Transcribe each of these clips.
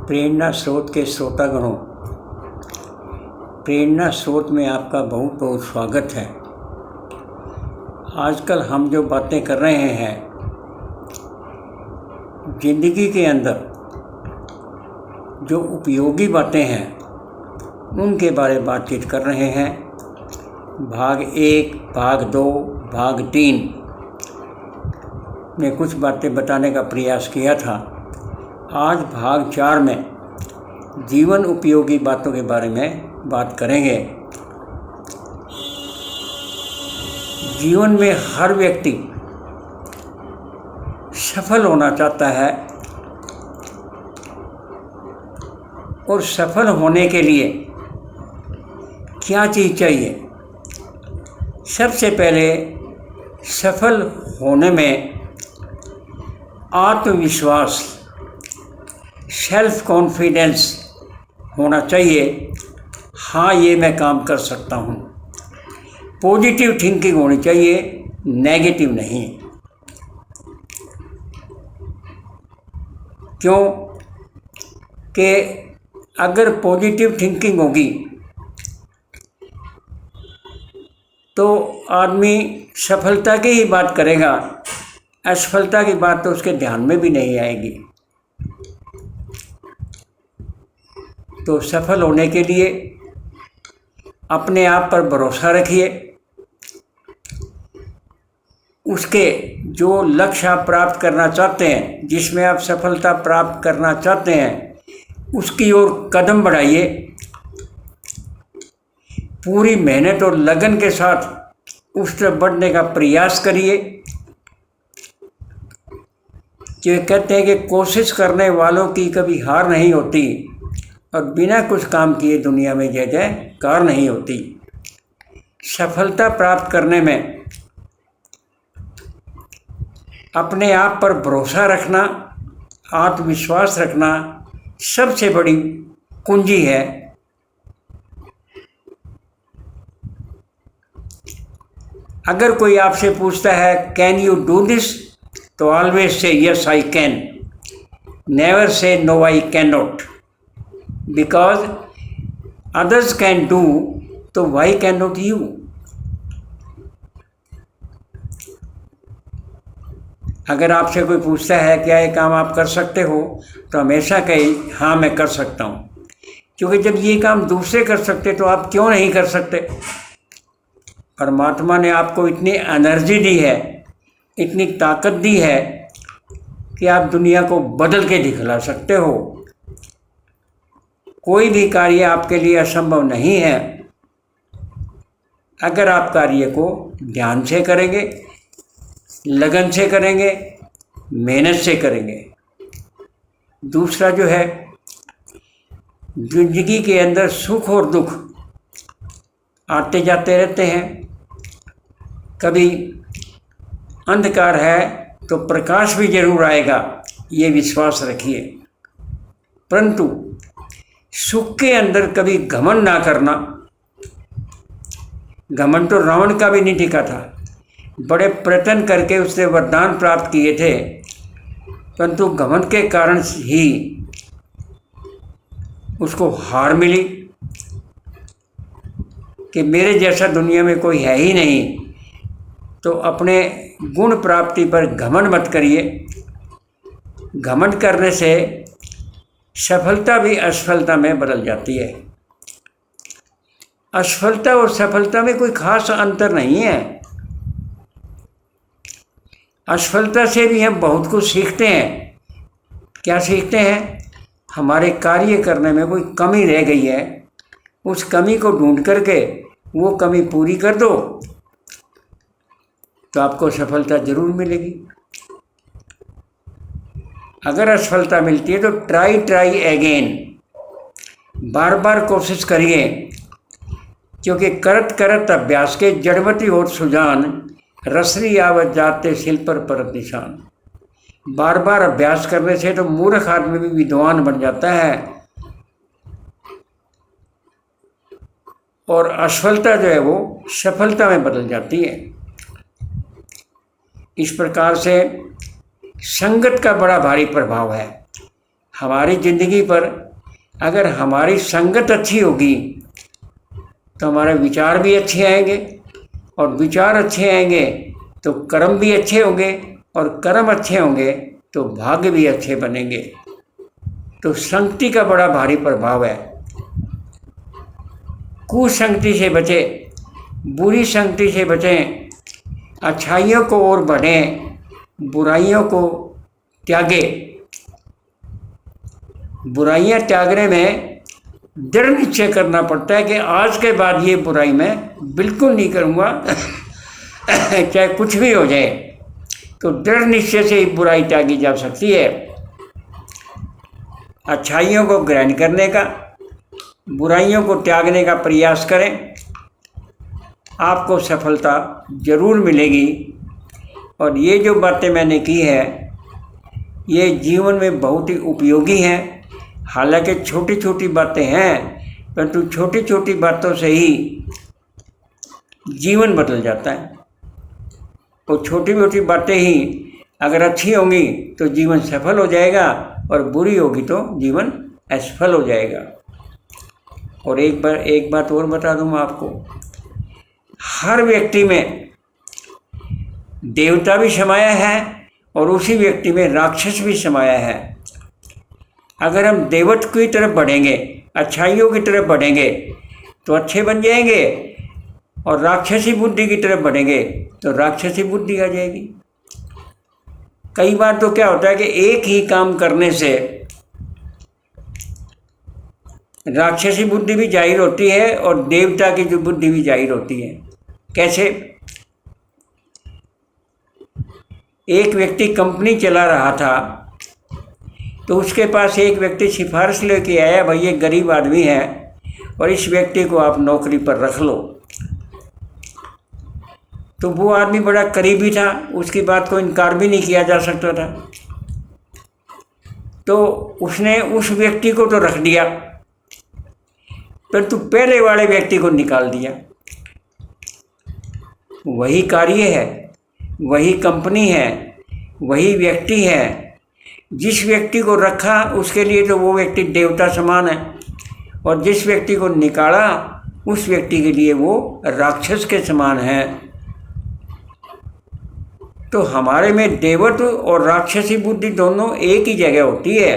प्रेरणा स्रोत के श्रोतागणों, प्रेरणा स्रोत में आपका बहुत बहुत स्वागत है। आजकल हम जो बातें कर रहे हैं, ज़िंदगी के अंदर जो उपयोगी बातें हैं उनके बारे में बातचीत कर रहे हैं। भाग 1, भाग 2, भाग 3 में कुछ बातें बताने का प्रयास किया था। आज भाग 4 में जीवन उपयोगी बातों के बारे में बात करेंगे। जीवन में हर व्यक्ति सफल होना चाहता है और सफल होने के लिए क्या चीज़ चाहिए? सबसे पहले सफल होने में आत्मविश्वास, सेल्फ कॉन्फिडेंस होना चाहिए। हाँ, ये मैं काम कर सकता हूँ। पॉजिटिव थिंकिंग होनी चाहिए, नेगेटिव नहीं। क्यों कि अगर पॉजिटिव थिंकिंग होगी तो आदमी सफलता की ही बात करेगा, असफलता की बात तो उसके ध्यान में भी नहीं आएगी। तो सफल होने के लिए अपने आप पर भरोसा रखिए। उसके जो लक्ष्य आप प्राप्त करना चाहते हैं, जिसमें आप सफलता प्राप्त करना चाहते हैं, उसकी ओर कदम बढ़ाइए। पूरी मेहनत और लगन के साथ उस तरफ बढ़ने का प्रयास करिए। जो कहते हैं कि कोशिश करने वालों की कभी हार नहीं होती और बिना कुछ काम किए दुनिया में जय जयकार नहीं होती। सफलता प्राप्त करने में अपने आप पर भरोसा रखना, आत्मविश्वास रखना सबसे बड़ी कुंजी है। अगर कोई आपसे पूछता है कैन यू डू दिस, तो always say yes I can, never say no I can not, because others can do, तो वाई कैन नॉट यू? अगर आपसे कोई पूछता है क्या ये काम आप कर सकते हो, तो हमेशा कही हाँ मैं कर सकता हूँ। क्योंकि जब ये काम दूसरे कर सकते तो आप क्यों नहीं कर सकते? परमात्मा ने आपको इतनी एनर्जी दी है, इतनी ताकत दी है कि आप दुनिया को बदल के दिखला सकते हो। कोई भी कार्य आपके लिए असंभव नहीं है अगर आप कार्य को ध्यान से करेंगे, लगन से करेंगे, मेहनत से करेंगे। दूसरा जो है, जिंदगी के अंदर सुख और दुख आते जाते रहते हैं। कभी अंधकार है तो प्रकाश भी जरूर आएगा, ये विश्वास रखिए। परंतु सुख के अंदर कभी घमंड ना करना। घमंड तो रावण का भी नहीं टिका था। बड़े प्रयत्न करके उसने वरदान प्राप्त किए थे, परंतु घमंड के कारण ही उसको हार मिली कि मेरे जैसा दुनिया में कोई है ही नहीं। तो अपने गुण प्राप्ति पर घमंड मत करिए। घमंड करने से सफलता भी असफलता में बदल जाती है। असफलता और सफलता में कोई खास अंतर नहीं है। असफलता से भी हम बहुत कुछ सीखते हैं। क्या सीखते हैं? हमारे कार्य करने में कोई कमी रह गई है, उस कमी को ढूंढ करके वो कमी पूरी कर दो तो आपको सफलता जरूर मिलेगी। अगर असफलता मिलती है तो ट्राई अगेन, बार बार कोशिश करिए। क्योंकि करत करत अभ्यास के जड़वती होत सुजान, रसरी आवत जाते शिल पर परत निशान। बार बार अभ्यास करने से तो मूर्ख आदमी भी विद्वान बन जाता है और असफलता जो है वो सफलता में बदल जाती है। इस प्रकार से संगत का बड़ा भारी प्रभाव है। हमारी ज़िंदगी पर अगर हमारी संगत अच्छी होगी तो हमारे विचार भी अच्छे आएंगे, और विचार अच्छे आएंगे तो कर्म भी अच्छे होंगे, और कर्म अच्छे होंगे तो भाग्य भी अच्छे बनेंगे। तो संगति का बड़ा भारी प्रभाव है। कुसंगति से बचें, बुरी संगति से बचें, अच्छाइयों को ओर बढ़ें, बुराइयों को त्यागें। बुराइयां त्यागने में दृढ़ निश्चय करना पड़ता है कि आज के बाद ये बुराई मैं बिल्कुल नहीं करूँगा चाहे कुछ भी हो जाए। तो दृढ़ निश्चय से ही बुराई त्यागी जा सकती है। अच्छाइयों को ग्रहण करने का, बुराइयों को त्यागने का प्रयास करें, आपको सफलता जरूर मिलेगी। और ये जो बातें मैंने की है ये जीवन में बहुत ही उपयोगी हैं। हालांकि छोटी छोटी बातें हैं, परंतु छोटी छोटी बातों से ही जीवन बदल जाता है। और छोटी मोटी बातें ही अगर अच्छी होंगी तो जीवन सफल हो जाएगा, और बुरी होगी तो जीवन असफल हो जाएगा। और एक बात और बता दूँ मैं आपको, हर व्यक्ति में देवता भी समाया है और उसी व्यक्ति में राक्षस भी समाया है। अगर हम देवत्व की तरफ बढ़ेंगे, अच्छाइयों की तरफ बढ़ेंगे तो अच्छे बन जाएंगे, और राक्षसी बुद्धि की तरफ बढ़ेंगे तो राक्षसी बुद्धि आ जाएगी। कई बार तो क्या होता है कि एक ही काम करने से राक्षसी बुद्धि भी जाहिर होती है और देवता की जो बुद्धि भी जाहिर होती है। कैसे? एक व्यक्ति कंपनी चला रहा था तो उसके पास एक व्यक्ति सिफारिश लेके आया, भाई ये गरीब आदमी है और इस व्यक्ति को आप नौकरी पर रख लो। तो वो आदमी बड़ा करीबी था, उसकी बात को इनकार भी नहीं किया जा सकता था। तो उसने उस व्यक्ति को तो रख दिया, परंतु पहले वाले व्यक्ति को निकाल दिया। वही कार्य है, वही कंपनी है, वही व्यक्ति है। जिस व्यक्ति को रखा उसके लिए तो वो व्यक्ति देवता समान है, और जिस व्यक्ति को निकाला उस व्यक्ति के लिए वो राक्षस के समान है। तो हमारे में देवत्व और राक्षसी बुद्धि दोनों एक ही जगह होती है,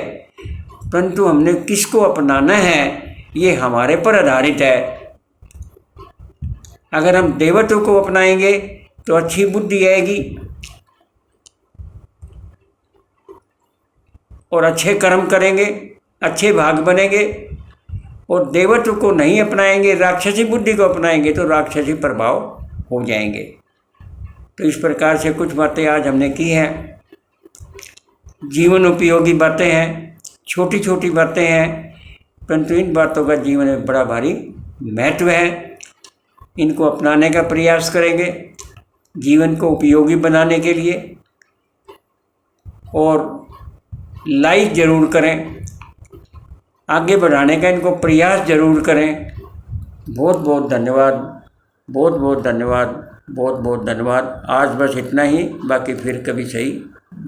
परंतु हमने किसको अपनाना है ये हमारे पर आधारित है। अगर हम देवत्व को अपनाएंगे तो अच्छी बुद्धि आएगी और अच्छे कर्म करेंगे, अच्छे भाग बनेंगे। और देवत्व को नहीं अपनाएंगे, राक्षसी बुद्धि को अपनाएंगे तो राक्षसी प्रभाव हो जाएंगे। तो इस प्रकार से कुछ बातें आज हमने की हैं, जीवन उपयोगी बातें हैं, छोटी छोटी बातें हैं, परंतु इन बातों का जीवन में बड़ा भारी महत्व है। इनको अपनाने का प्रयास करेंगे जीवन को उपयोगी बनाने के लिए, और लाइक ज़रूर करें, आगे बढ़ाने का इनको प्रयास ज़रूर करें। बहुत बहुत धन्यवाद, बहुत बहुत धन्यवाद, बहुत बहुत धन्यवाद। आज बस इतना ही, बाकी फिर कभी सही